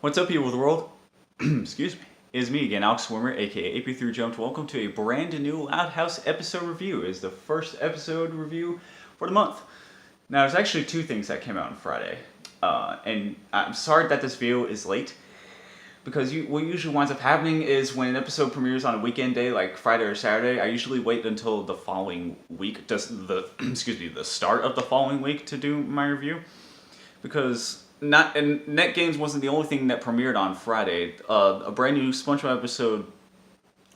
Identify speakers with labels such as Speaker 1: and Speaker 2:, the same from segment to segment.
Speaker 1: What's up, people of the world? Excuse me. It's me again, Alex Swimmer, aka AP3 Jumped. Welcome to a brand new Loud House episode review. It's the first episode review for the month. Now, there's actually two things that came out on Friday. And I'm sorry that this video is late, because what usually winds up happening is when an episode premieres on a weekend day, like Friday or Saturday, I usually wait until the following week, the start of the following week to do my review. Because NetGames wasn't the only thing that premiered on Friday. A brand new SpongeBob episode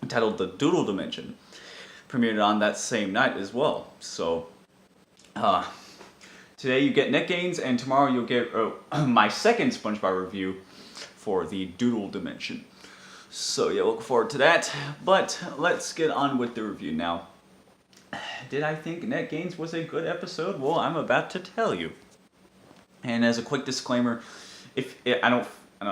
Speaker 1: titled The Doodle Dimension premiered on that same night as well. So, today you get NetGames, and tomorrow you'll get my second SpongeBob review for the Doodle Dimension. So yeah, look forward to that. But let's get on with the review now. Did I think NetGames was a good episode? Well, I'm about to tell you. And as a quick disclaimer, I'm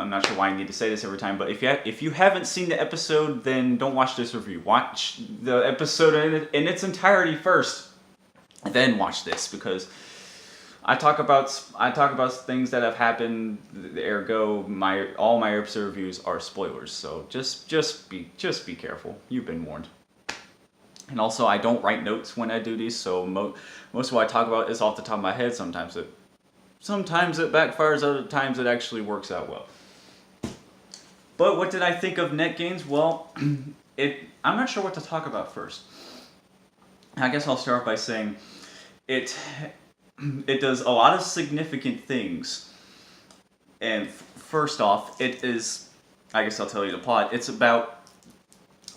Speaker 1: not sure why I need to say this every time, but if you haven't seen the episode, then don't watch this review. Watch the episode in its entirety first, then watch this, because I talk about things that have happened. Ergo, all my episode reviews are spoilers. So just be careful. You've been warned. And also, I don't write notes when I do these, so most of what I talk about is off the top of my head. Sometimes it backfires, other times it actually works out well. But what did I think of NetGames? Well, I'm not sure what to talk about first. I guess I'll start by saying it does a lot of significant things. And first off, it is, I guess I'll tell you the plot. It's about,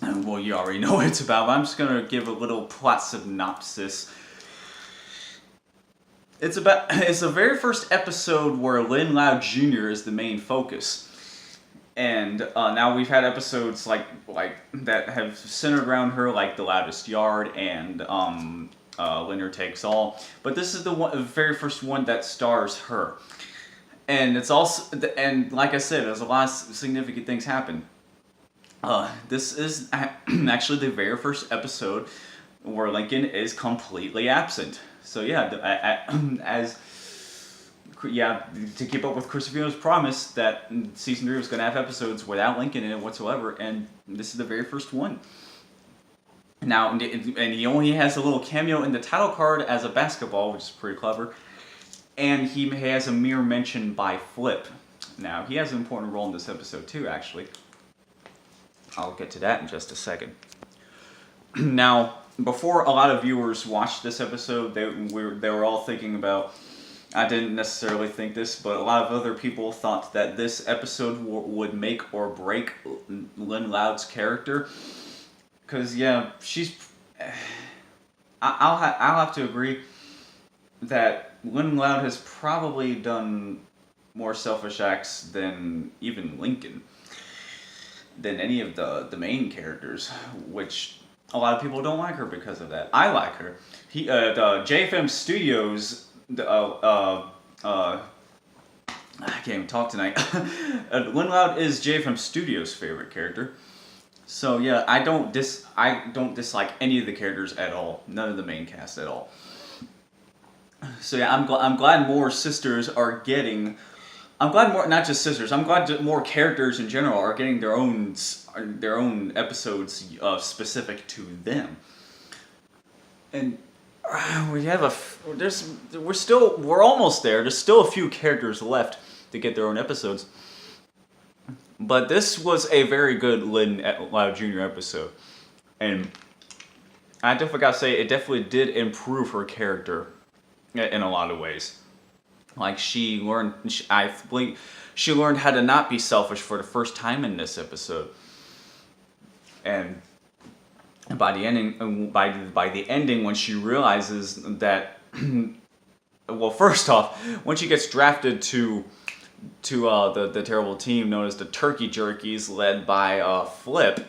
Speaker 1: well, you already know what it's about, but I'm just going to give a little plot synopsis. It's the very first episode where Lynn Loud Jr. is the main focus, and now we've had episodes like that have centered around her, like The Loudest Yard and Winner Takes All. But this is the very first one that stars her, and it's also, and like I said, there's a lot of significant things happen. This is actually the very first episode where Lincoln is completely absent. So yeah, to keep up with Chris Savino's promise that season 3 was going to have episodes without Lincoln in it whatsoever, and this is the very first one. Now, and he only has a little cameo in the title card as a basketball, which is pretty clever, and he has a mere mention by Flip. Now, he has an important role in this episode too, actually. I'll get to that in just a second. Now, before a lot of viewers watched this episode, they were all thinking about, I didn't necessarily think this, but a lot of other people thought that this episode would make or break Lynn Loud's character. Because, yeah, I'll have to agree that Lynn Loud has probably done more selfish acts than even Lincoln, than any of the main characters, which a lot of people don't like her because of that. I like her. The JFM Studios, I can't even talk tonight. Lynn Loud is JFM Studios' favorite character. So yeah, I don't dislike any of the characters at all. None of the main cast at all. So yeah, I'm glad more sisters are getting. I'm glad more, not just sisters. I'm glad more characters in general are getting their own episodes specific to them. And we're almost there. There's still a few characters left to get their own episodes. But this was a very good Lynn Loud Jr. episode, and I definitely gotta say it definitely did improve her character in a lot of ways. Like I believe she learned how to not be selfish for the first time in this episode, and by the ending, when she realizes that, well, first off, when she gets drafted to the terrible team known as the Turkey Jerkies, led by Flip,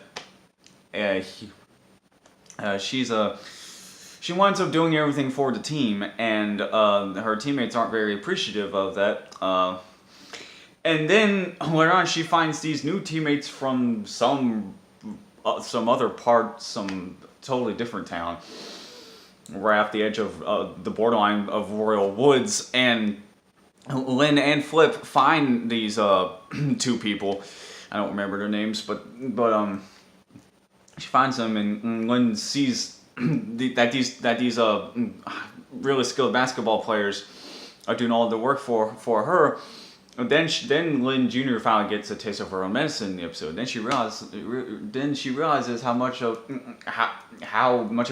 Speaker 1: she winds up doing everything for the team, and her teammates aren't very appreciative of that. And then later on, she finds these new teammates from some other part, some totally different town, right off the edge of the borderline of Royal Woods, and Lynn and Flip find these two people. I don't remember their names, but she finds them, and Lynn sees that these really skilled basketball players are doing all the work for her. And then Lynn Jr. finally gets a taste of her own medicine in the episode. Then she realizes how much of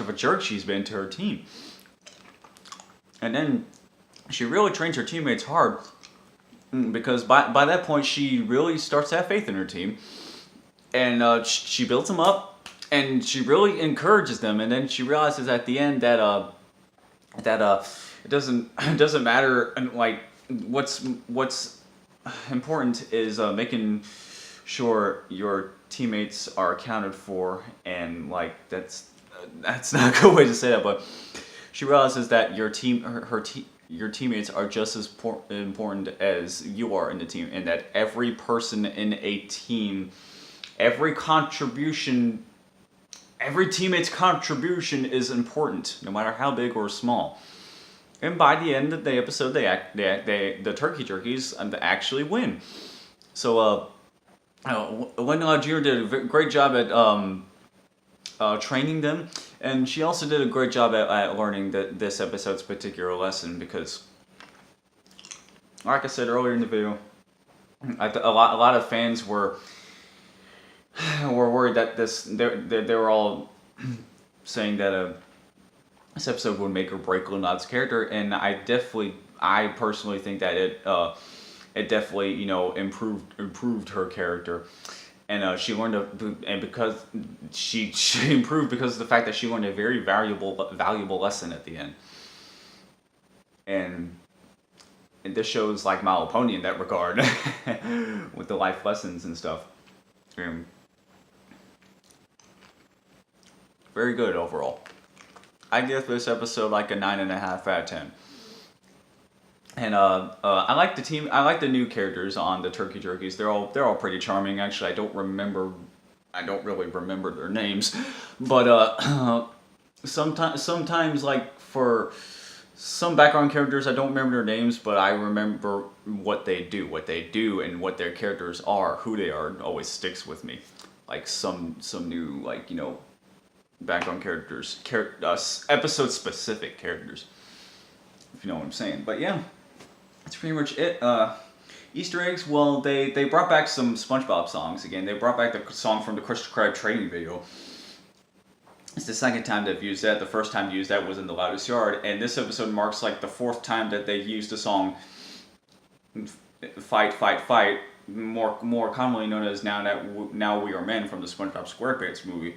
Speaker 1: a jerk she's been to her team. And then she really trains her teammates hard, because by that point she really starts to have faith in her team, and she builds them up, and she really encourages them. And then she realizes at the end that it doesn't matter, and like what's important is making sure your teammates are accounted for, and like that's not a good way to say that, but she realizes that your teammates are just as important as you are in the team, and that every person in a team, every teammate's contribution is important, no matter how big or small. And by the end of the episode, the Turkey Jerkies actually win. So Wendell Jr. did a great job at training them, and she also did a great job at learning this episode's particular lesson, because, like I said earlier in the video, a lot of fans were worried that they were all saying that this episode would make or break Lil Nad's character, and I personally think that it definitely improved her character, and she learned because she improved because of the fact that she learned a very valuable lesson at the end, and this shows like My Little Pony in that regard with the life lessons and stuff. Very good overall. I give this episode like a 9.5 out of 10. And I like the team. I like the new characters on the Turkey Jerkies. They're all pretty charming. Actually, I don't really remember their names, but sometimes like for some background characters, I don't remember their names, but I remember what they do, and what their characters are, who they are. Always sticks with me. Like some new background characters, episode specific characters, if you know what I'm saying. But yeah, that's pretty much it. Easter eggs, well, they brought back some SpongeBob songs again. They brought back the song from the Krusty Krab training video. It's the second time they've used that. The first time they used that was in The Loudest Yard, and this episode marks like the fourth time that they used the song Fight, Fight, Fight, more commonly known as Now We Are Men from the SpongeBob SquarePants movie.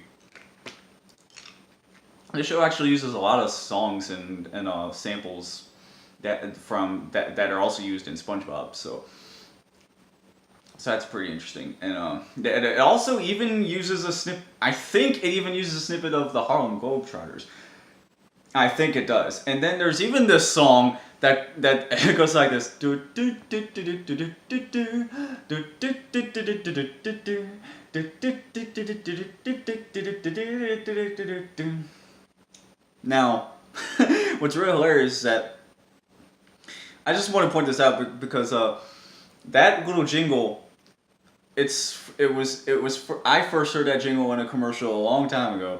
Speaker 1: This show actually uses a lot of songs and samples that are also used in SpongeBob, so that's pretty interesting. And it also even uses a snip. I think it even uses a snippet of the Harlem Globetrotters. I think it does. And then there's even this song that goes like this. Now, what's really hilarious is that I just want to point this out because that little jingle, I first heard that jingle in a commercial a long time ago,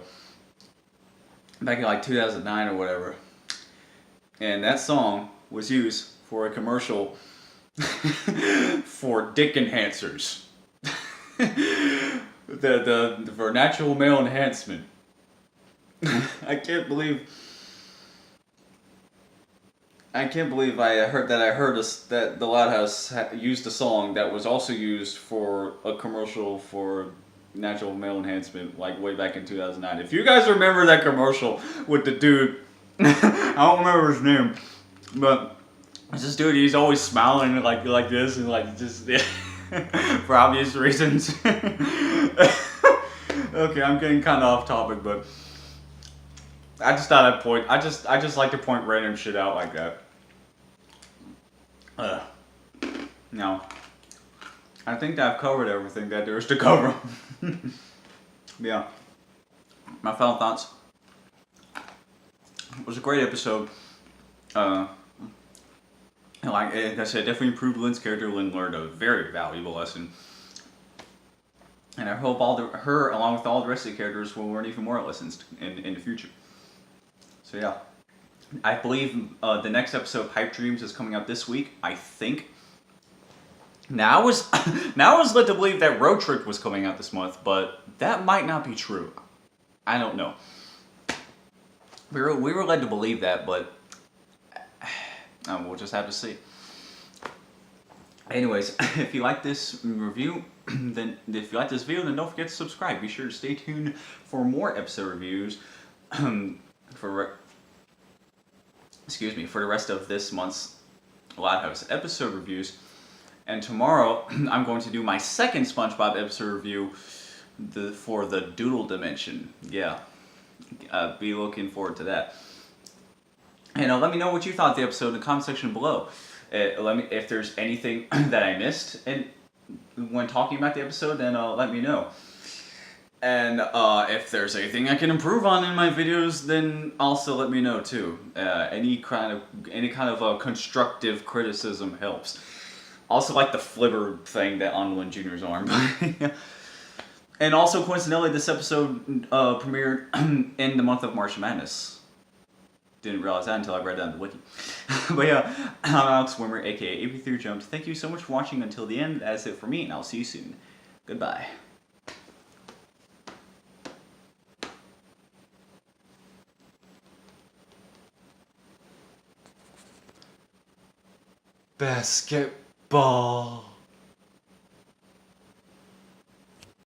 Speaker 1: back in like 2009 or whatever, and that song was used for a commercial for dick enhancers, for natural male enhancement. I can't believe I heard that the Loud House used a song that was also used for a commercial for natural male enhancement, like way back in 2009. If you guys remember that commercial with the dude, I don't remember his name, but it's this dude. He's always smiling like this and like just for obvious reasons. Okay, I'm getting kind of off topic, but I just thought I'd point. I just like to point random shit out like that. Now, I think that I've covered everything that there is to cover. Yeah, my final thoughts. It was a great episode. And like I said, definitely improved Lynn's character. Lynn learned a very valuable lesson. And I hope her, along with all the rest of the characters, will learn even more lessons in the future. So yeah. I believe the next episode of Pipe Dreams is coming out this week, I think. Now I was now I was led to believe that Road Trip was coming out this month, but that might not be true. I don't know. We were led to believe that, but we'll just have to see. Anyways, if you like this review, then if you like this video, then don't forget to subscribe. Be sure to stay tuned for more episode reviews for the rest of this month's Lighthouse episode reviews. And tomorrow, I'm going to do my second SpongeBob episode review for the Doodle Dimension. Yeah, be looking forward to that. And let me know what you thought of the episode in the comment section below. Let me if there's anything that I missed when talking about the episode, then let me know. And if there's anything I can improve on in my videos, then also let me know too. Any kind of constructive criticism helps. Also like the flibber thing that on Lynn Jr.'s arm. And also coincidentally, this episode premiered in the month of March Madness. Didn't realize that until I read that in the wiki. But yeah, I'm Alex Wimmer, aka AP3Jumps. Thank you so much for watching until the end. That's it for me, and I'll see you soon. Goodbye. Basketball.